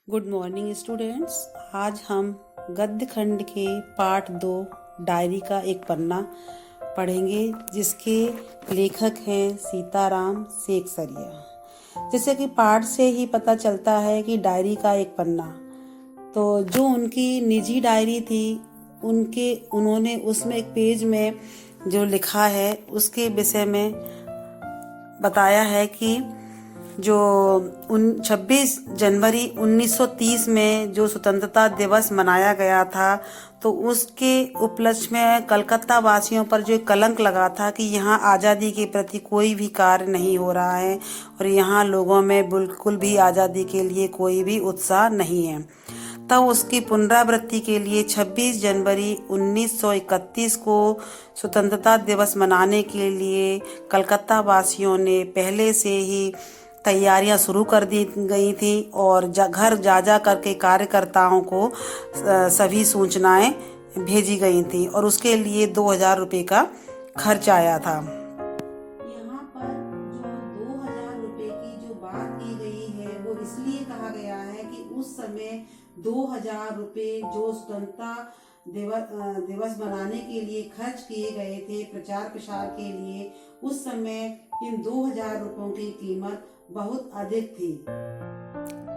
Good morning students. आज हम गद्य खंड के पाठ 2 डायरी का एक पन्ना पढ़ेंगे, जिसके लेखक हैं सीताराम सेकसरिया। जैसे कि पाठ से ही पता चलता है कि डायरी का एक पन्ना, तो जो उनकी निजी डायरी थी उन्होंने उसमें एक पेज में जो लिखा है उसके विषय में बताया है कि जो 26 जनवरी 1930 में जो स्वतंत्रता दिवस मनाया गया था, तो उसके उपलक्ष्य में कलकत्ता वासियों पर जो कलंक लगा था कि यहाँ आज़ादी के प्रति कोई भी कार्य नहीं हो रहा है और यहाँ लोगों में बिल्कुल भी आज़ादी के लिए कोई भी उत्साह नहीं है। तब उसकी पुनरावृत्ति के लिए 26 जनवरी 1931 को स्वतंत्रता दिवस मनाने के लिए कलकत्ता वासियों ने पहले से ही तैयारियां शुरू कर दी गई थी और घर जा करके कार्यकर्ताओं को सभी सूचनाएं भेजी गई थी और उसके लिए 2000 रुपये का खर्च आया था। यहाँ पर जो 2000 रुपये की जो बात की गई है वो इसलिए कहा गया है कि उस समय 2000 रुपये जो स्वतंत्रता दिवस मनाने के लिए खर्च किए गए थे प्रचार प्रसार के लिए, उस समय इन 2000 रुपयों की कीमत बहुत अधिक थी।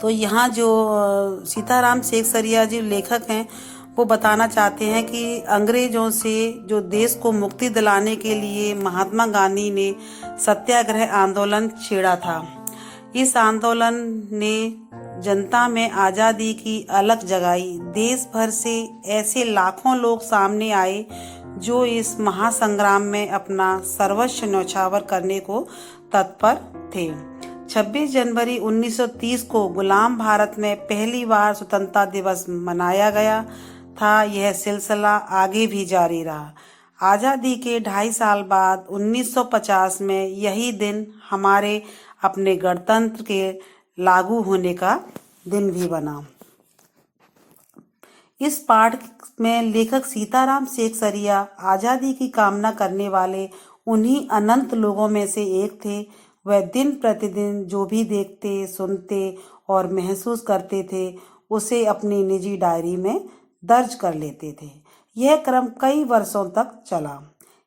तो यहाँ जो सीताराम सेकसरिया जी लेखक हैं वो बताना चाहते हैं कि अंग्रेजों से जो देश को मुक्ति दिलाने के लिए महात्मा गांधी ने सत्याग्रह आंदोलन छेड़ा था। इस आंदोलन ने जनता में आज़ादी की अलख जगाई। देश भर से ऐसे लाखों लोग सामने आए जो इस महासंग्राम में अपना सर्वस्व न्यौछावर करने को तत्पर थे। 26 जनवरी 1930 को गुलाम भारत में पहली बार स्वतंत्रता दिवस मनाया गया था। यह सिलसिला आगे भी जारी रहा। आज़ादी के 2.5 साल बाद 1950 में यही दिन हमारे अपने गणतंत्र के लागू होने का दिन भी बना। इस पाठ में लेखक सीताराम सेकसरिया आज़ादी की कामना करने वाले उन्हीं अनंत लोगों में से एक थे। वह दिन प्रतिदिन जो भी देखते, सुनते और महसूस करते थे उसे अपनी निजी डायरी में दर्ज कर लेते थे। यह क्रम कई वर्षों तक चला।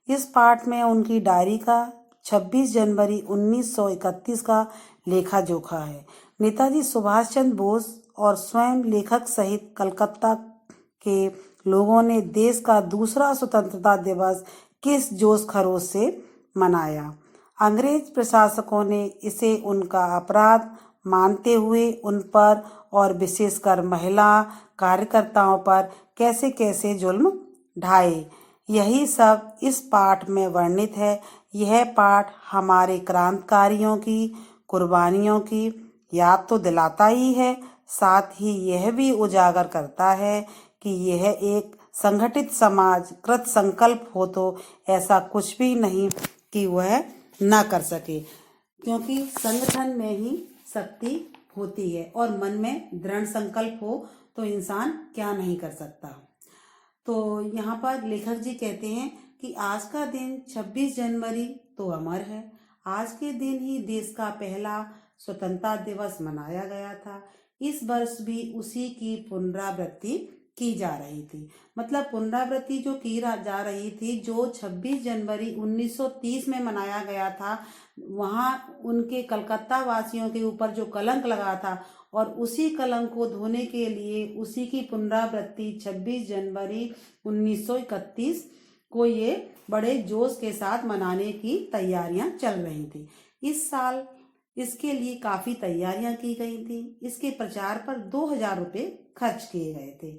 इस पाठ में उनकी डायरी का 26 जनवरी 1931 का लेखा जोखा है। नेताजी सुभाष चंद्र बोस और स्वयं लेखक सहित कलकत्ता के लोगों ने देश का दूसरा स्वतंत्रता दिवस किस जोश खरोश से मनाया। अंग्रेज प्रशासकों ने इसे उनका अपराध मानते हुए उन पर और विशेषकर महिला कार्यकर्ताओं पर कैसे कैसे जुल्म ढाए, यही सब इस पाठ में वर्णित है। यह पाठ हमारे क्रांतिकारियों की कुर्बानियों की याद तो दिलाता ही है, साथ ही यह भी उजागर करता है कि यह एक संगठित समाज कृत संकल्प हो तो ऐसा कुछ भी नहीं कि वह ना कर सके, क्योंकि संगठन में ही शक्ति होती है और मन में दृढ़ संकल्प हो तो इंसान क्या नहीं कर सकता। तो यहाँ पर लेखक जी कहते हैं कि आज का दिन 26 जनवरी तो अमर है। आज के दिन ही देश का पहला स्वतंत्रता दिवस मनाया गया था। इस वर्ष भी उसी की पुनरावृत्ति की जा रही थी। मतलब पुनरावृत्ति जो की जा रही थी, जो 26 जनवरी 1930 में मनाया गया था, वहाँ उनके कलकत्ता वासियों के ऊपर जो कलंक लगा था और उसी कलंक को धोने के लिए उसी की पुनरावृत्ति 26 जनवरी 1931 को ये बड़े जोश के साथ मनाने की तैयारियां चल रही थी। इस साल इसके लिए काफी तैयारियां की गई थी। इसके प्रचार पर 2000 रुपये खर्च किए गए थे।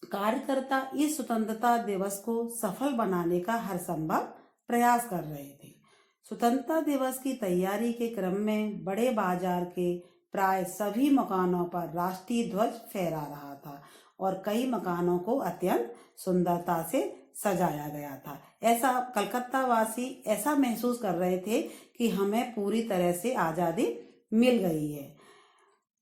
कार्यकर्ता इस स्वतंत्रता दिवस को सफल बनाने का हर संभव प्रयास कर रहे थे। स्वतंत्रता दिवस की तैयारी के क्रम में बड़े बाजार के प्राय सभी मकानों पर राष्ट्रीय ध्वज फहरा रहा था और कई मकानों को अत्यंत सुंदरता से सजाया गया था। ऐसा कलकत्ता वासी ऐसा महसूस कर रहे थे कि हमें पूरी तरह से आज़ादी मिल गई है।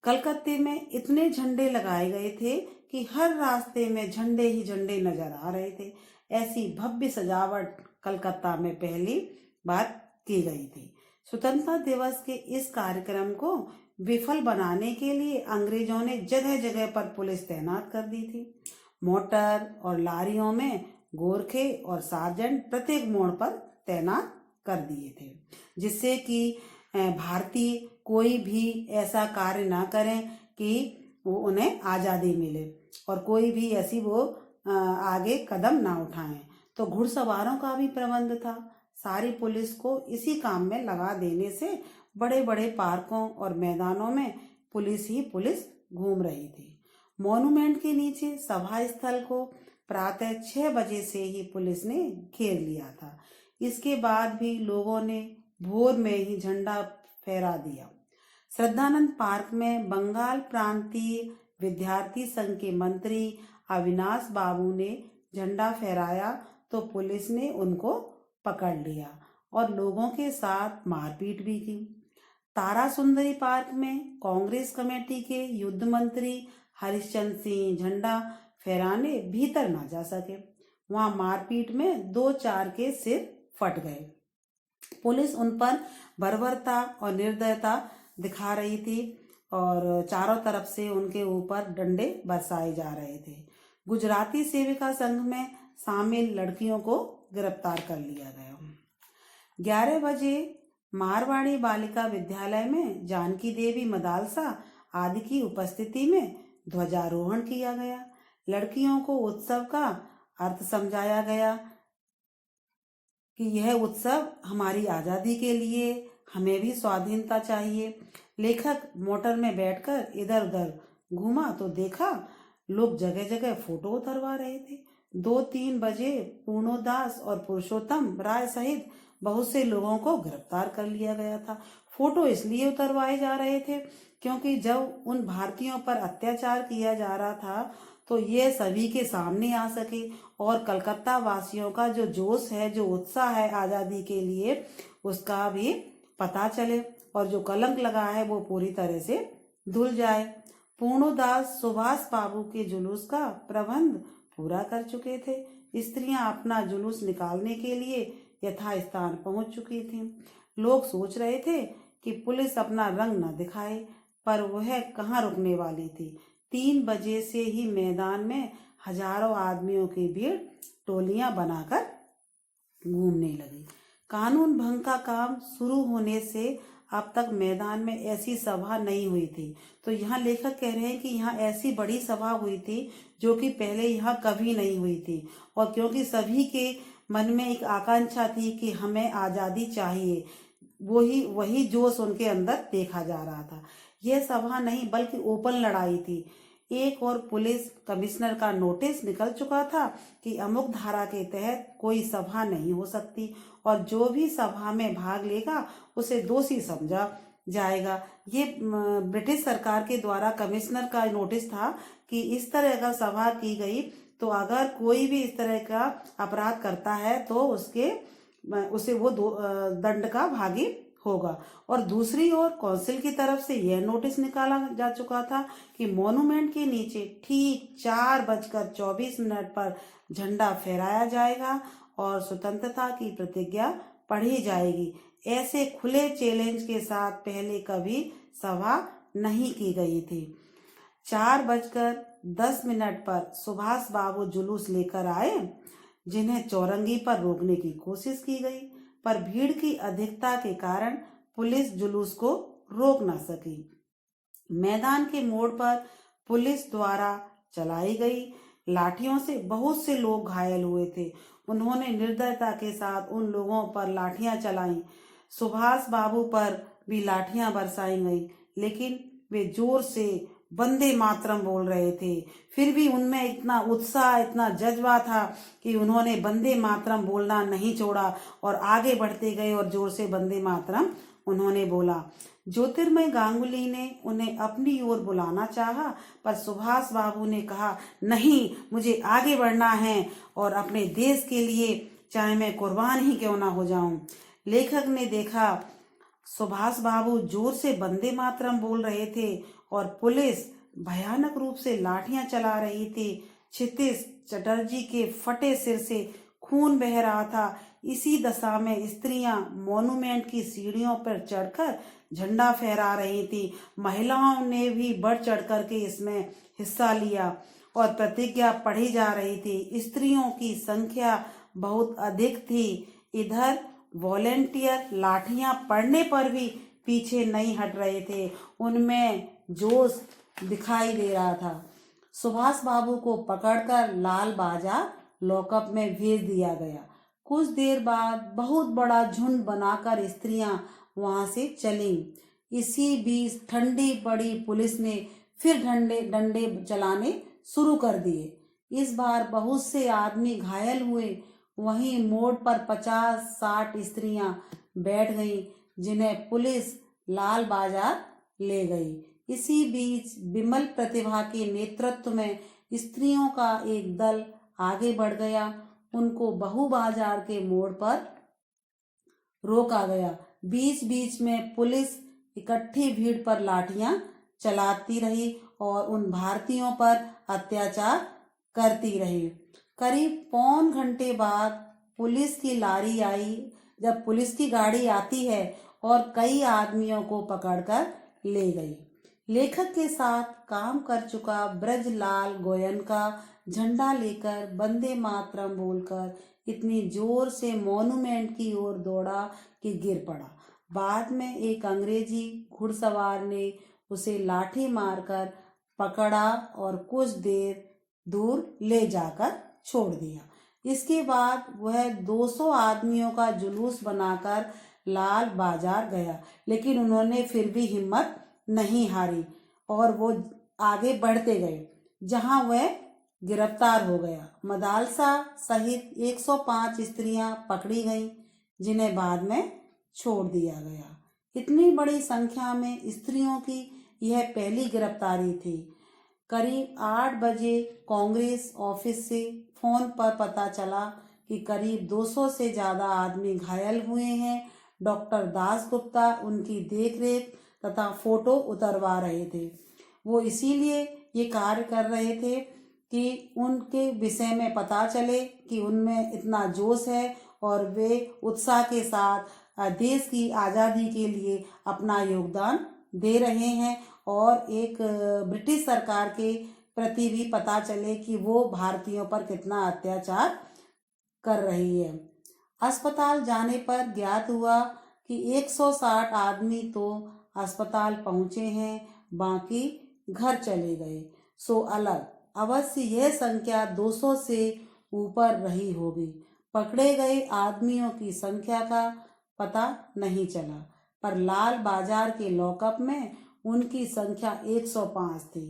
कलकत्ते में इतने झंडे लगाए गए थे कि हर रास्ते में झंडे ही झंडे नजर आ रहे थे। ऐसी भव्य सजावट कलकत्ता में पहली बार की गई थी। स्वतंत्रता दिवस के इस कार्यक्रम को विफल बनाने के लिए अंग्रेजों ने जगह जगह पर पुलिस तैनात कर दी थी। मोटर और लारियों में गोरखे और सार्जेंट प्रत्येक मोड़ पर तैनात कर दिए थे, जिससे कि भारतीय कोई भी ऐसा कार्य ना करें कि वो उन्हें आज़ादी मिले और कोई भी ऐसी वो आगे कदम ना उठाएं। तो घुड़सवारों का भी प्रबंध था। सारी पुलिस को इसी काम में लगा देने से बड़े बड़े पार्कों और मैदानों में पुलिस ही पुलिस घूम रही थी। मॉन्यूमेंट के नीचे सभा स्थल को प्रातः 6 बजे से ही पुलिस ने घेर लिया था। इसके बाद भी लोगों ने भोर में ही झंडा फहरा दिया। श्रद्धानंद पार्क में बंगाल प्रांतीय विद्यार्थी संघ के मंत्री अविनाश बाबू ने झंडा फहराया तो पुलिस ने उनको पकड़ लिया और लोगों के साथ मारपीट भी की। तारा सुंदरी पार्क में कांग्रेस कमेटी के युद्ध मंत्री हरिश्चंद्र सिंह झंडा फहराने भीतर ना जा सके। वहां मारपीट में 2-4 के सिर फट गए। पुलिस उन पर बर्बरता और निर्दयता दिखा रही थी और चारों तरफ से उनके ऊपर डंडे बरसाए जा रहे थे। गुजराती सेविका संघ में शामिल लड़कियों को गिरफ्तार कर लिया गया। 11 बजे मारवाड़ी बालिका विद्यालय में जानकी देवी मदालसा आदि की उपस्थिति में ध्वजारोहण किया गया। लड़कियों को उत्सव का अर्थ समझाया गया कि यह उत्सव हमारी आज़ादी के लिए, हमें भी स्वाधीनता चाहिए। लेखक मोटर में बैठकर इधर उधर घूमा तो देखा लोग जगह जगह फोटो उतरवा रहे थे। 2-3 बजे पूर्णोदास और पुरुषोत्तम राय सहित बहुत से लोगों को गिरफ्तार कर लिया गया था। फोटो इसलिए उतरवाए जा रहे थे क्योंकि जब उन भारतीयों पर अत्याचार किया जा रहा था तो ये सभी के सामने आ सके और कलकत्ता वासियों का जो जोश है, जो उत्साह है आज़ादी के लिए, उसका भी पता चले और जो कलंक लगा है वो पूरी तरह से धुल जाए। पूर्णोदास सुभाष बाबू के जुलूस का प्रबंध पूरा कर चुके थे। स्त्रियां अपना जुलूस निकालने के लिए यथास्थान पहुंच चुकी थीं। लोग सोच रहे थे कि पुलिस अपना रंग न दिखाए, पर वह कहाँ रुकने वाली थी। 3 बजे से ही मैदान में हजारों आदमियों की भीड़ टोलियां बनाकर घूमने लगी। कानून भंग का काम शुरू होने से अब तक मैदान में ऐसी सभा नहीं हुई थी। तो यहाँ लेखक कह रहे हैं कि यहाँ ऐसी बड़ी सभा हुई थी जो कि पहले यहाँ कभी नहीं हुई थी। और क्योंकि सभी के मन में एक आकांक्षा थी कि हमें आज़ादी चाहिए, वही जोश उनके अंदर देखा जा रहा था। यह सभा नहीं बल्कि ओपन लड़ाई थी। एक और पुलिस कमिश्नर का नोटिस निकल चुका था कि अमुक धारा के तहत कोई सभा नहीं हो सकती और जो भी सभा में भाग लेगा उसे दोषी समझा जाएगा। ये ब्रिटिश सरकार के द्वारा कमिश्नर का नोटिस था कि इस तरह का सभा की गई तो अगर कोई भी इस तरह का अपराध करता है तो उसे वो दंड का भागी होगा। और दूसरी ओर काउंसिल की तरफ से यह नोटिस निकाला जा चुका था कि मॉन्यूमेंट के नीचे ठीक 4:24 पर झंडा फहराया जाएगा और स्वतंत्रता की प्रतिज्ञा पढ़ी जाएगी। ऐसे खुले चैलेंज के साथ पहले कभी सभा नहीं की गई थी। 4:10 पर सुभाष बाबू जुलूस लेकर आए, जिन्हें चौरंगी पर रोकने की कोशिश की गई, पर भीड़ की अधिकता के कारण पुलिस जुलूस को रोक न सकी। मैदान के मोड़ पर पुलिस द्वारा चलाई गई लाठियों से बहुत से लोग घायल हुए थे। उन्होंने निर्दयता के साथ उन लोगों पर लाठियां चलाईं। सुभाष बाबू पर भी लाठियां बरसाई गई, लेकिन वे जोर से वंदे मातरम बोल रहे थे। फिर भी उनमें इतना उत्साह, इतना जज्बा था कि उन्होंने वंदे मातरम बोलना नहीं छोड़ा और आगे बढ़ते गए और जोर से वंदे मातरम उन्होंने बोला। ज्योतिर्मय गांगुली ने उन्हें अपनी ओर बुलाना चाहा, पर सुभाष बाबू ने कहा, नहीं, मुझे आगे बढ़ना है और अपने देश के लिए चाहे मैं कुर्बान ही क्यों ना हो जाऊं। लेखक ने देखा सुभाष बाबू जोर से वंदे मातरम बोल रहे थे और पुलिस भयानक रूप से लाठियां चला रही थी। क्षितिज चटर्जी के फटे सिर से खून बह रहा था। इसी दशा में स्त्रियां मॉन्यूमेंट की सीढ़ियों पर चढ़कर झंडा फहरा रही थी। महिलाओं ने भी बढ़ चढ़कर के इसमें हिस्सा लिया और प्रतिज्ञा पढ़ी जा रही थी। स्त्रियों की संख्या बहुत अधिक थी। इधर वॉलेंटियर लाठियां पड़ने पर भी पीछे नहीं हट रहे थे। उनमें जोश दिखाई दे रहा था। सुभाष बाबू को पकड़कर लाल बाजार लॉकअप में भेज दिया गया। कुछ देर बाद बहुत बड़ा झुंड बनाकर स्त्रियां वहां से चलीं। इसी बीच ठंडी पड़ी पुलिस ने फिर डंडे चलाने शुरू कर दिए। इस बार बहुत से आदमी घायल हुए। वहीं मोड़ पर 50-60 स्त्रियां बैठ गईं, जिन्हें पुलिस लाल बाजार ले गई। इसी बीच विमल प्रतिभा के नेतृत्व में स्त्रियों का एक दल आगे बढ़ गया। उनको बहू बाजार के मोड़ पर रोका गया। बीच बीच में पुलिस इकट्ठी भीड़ पर लाठियां चलाती रही और उन भारतीयों पर अत्याचार करती रही। करीब पौन घंटे बाद पुलिस की लारी आई। जब पुलिस की गाड़ी आती है और कई आदमियों को पकड़कर ले गई। लेखक के साथ काम कर चुका ब्रजलाल गोयनका झंडा लेकर वंदे मातरम बोलकर इतनी जोर से मॉन्यूमेंट की ओर दौड़ा कि गिर पड़ा। बाद में एक अंग्रेजी घुड़सवार ने उसे लाठी मारकर पकड़ा और कुछ देर दूर ले जाकर छोड़ दिया। इसके बाद वह 200 आदमियों का जुलूस बनाकर लाल बाजार गया, लेकिन उन्होंने फिर भी हिम्मत नहीं हारी और वो आगे बढ़ते गए, जहां वह गिरफ्तार हो गया। मदालसा सहित 105 स्त्रियां पकड़ी गईं, जिन्हें बाद में छोड़ दिया गया। इतनी बड़ी संख्या में स्त्रियों की यह पहली गिरफ्तारी थी। करीब 8 बजे कांग्रेस ऑफिस से फोन पर पता चला कि करीब 200 से ज्यादा आदमी घायल हुए हैं। डॉक्टर दासगुप्ता उनकी देखरेख तथा फोटो उतरवा रहे थे। वो इसीलिए ये कार्य कर रहे थे कि उनके विषय में पता चले कि उनमें इतना जोश है और वे उत्साह के साथ देश की आज़ादी के लिए अपना योगदान दे रहे हैं और एक ब्रिटिश सरकार के प्रति भी पता चले कि वो भारतीयों पर कितना अत्याचार कर रही है। अस्पताल जाने पर ज्ञात हुआ कि 160 आदमी तो अस्पताल पहुंचे हैं, बाकी घर चले गए। सो अलग अवश्य यह संख्या 200 से ऊपर रही होगी। पकड़े गए आदमियों की संख्या का पता नहीं चला, पर लाल बाजार के लॉकअप में उनकी संख्या 105 थी।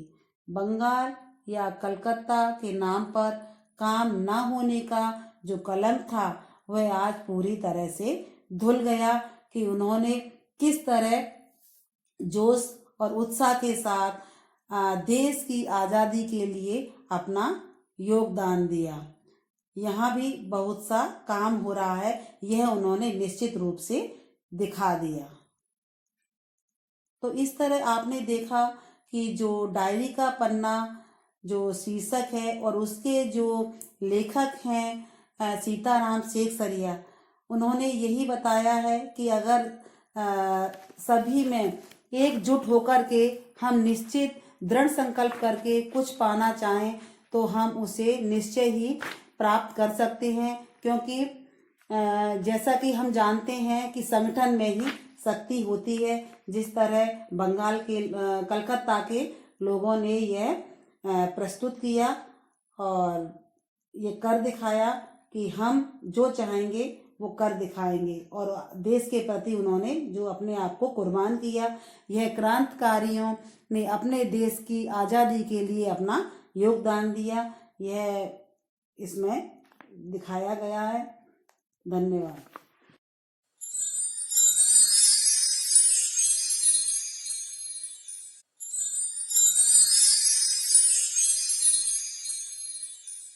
बंगाल या कलकत्ता के नाम पर काम न होने का जो कलंक था, वह आज पूरी तरह से धुल गया कि उन्होंने किस तरह जोश और उत्साह के साथ देश की आज़ादी के लिए अपना योगदान दिया। यहाँ भी बहुत सा काम हो रहा है, यह उन्होंने निश्चित रूप से दिखा दिया। तो इस तरह आपने देखा कि जो डायरी का पन्ना जो शीर्षक है और उसके जो लेखक हैं सीताराम शेखसरिया, उन्होंने यही बताया है कि अगर सभी में एकजुट होकर के हम निश्चित दृढ़ संकल्प करके कुछ पाना चाहें तो हम उसे निश्चय ही प्राप्त कर सकते हैं, क्योंकि जैसा कि हम जानते हैं कि संगठन में ही शक्ति होती है। जिस तरह बंगाल के कलकत्ता के लोगों ने यह प्रस्तुत किया और ये कर दिखाया कि हम जो चाहेंगे वो कर दिखाएंगे, और देश के प्रति उन्होंने जो अपने आप को कुर्बान किया, यह क्रांतिकारियों ने अपने देश की आज़ादी के लिए अपना योगदान दिया, यह इसमें दिखाया गया है। धन्यवाद।